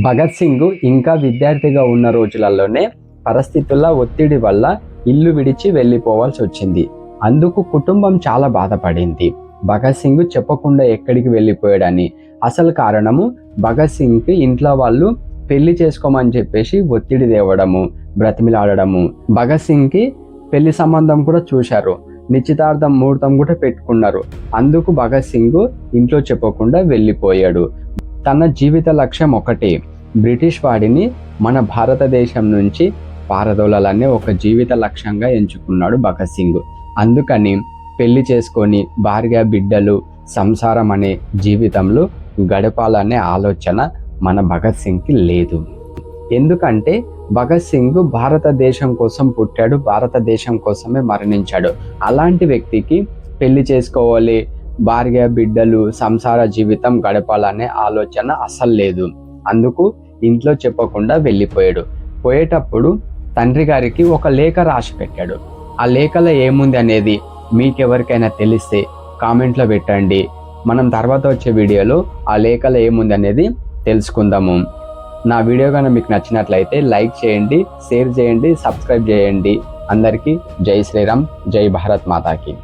భగత్ సింగ్ ఇంకా విద్యార్థిగా ఉన్న రోజులలోనే పరిస్థితుల ఒత్తిడి వల్ల ఇల్లు విడిచి వెళ్ళిపోవాల్సి వచ్చింది. అందుకు కుటుంబం చాలా బాధపడింది. భగత్ సింగ్ చెప్పకుండా ఎక్కడికి వెళ్ళిపోయాడని. అసలు కారణము భగత్ సింగ్కి ఇంట్లో వాళ్ళు పెళ్లి చేసుకోమని చెప్పేసి ఒత్తిడి తేవడము, బ్రతిమిలాడము. భగత్ సింగ్కి పెళ్లి సంబంధం కూడా చూశారు, నిశ్చితార్థం ముహూర్తం కూడా పెట్టుకున్నారు. అందుకు భగత్ సింగ్ ఇంట్లో చెప్పకుండా వెళ్ళిపోయాడు. తన జీవిత లక్ష్యం ఒకటే, బ్రిటిష్ వాడిని మన భారతదేశం నుంచి పారదోలాలనే ఒక జీవిత లక్ష్యంగా ఎంచుకున్నాడు భగత్ సింగ్. అందుకని పెళ్లి చేసుకొని భార్య బిడ్డలు సంసారం అనే జీవితంలో గడపాలనే ఆలోచన మన భగత్ సింగ్కి లేదు. ఎందుకంటే భగత్ సింగ్ భారతదేశం కోసం పుట్టాడు, భారతదేశం కోసమే మరణించాడు. అలాంటి వ్యక్తికి పెళ్లి చేసుకోవాలి, భార్య బిడ్డలు సంసార జీవితం గడపాలనే ఆలోచన అస్సలు లేదు. అందుకు ఇంట్లో చెప్పకుండా వెళ్ళిపోయాడు. పోయేటప్పుడు తండ్రి గారికి ఒక లేఖ రాసి పెట్టాడు. ఆ లేఖలో ఏముంది అనేది మీకెవరికైనా తెలిస్తే కామెంట్లో పెట్టండి. మనం తర్వాత వచ్చే వీడియోలో ఆ లేఖలో ఏముంది అనేది తెలుసుకుందాము. నా వీడియో కనుక మీకు నచ్చినట్లయితే లైక్ చేయండి, షేర్ చేయండి, సబ్స్క్రైబ్ చేయండి. అందరికీ జై శ్రీరామ్, జై భారత్ మాతాకి.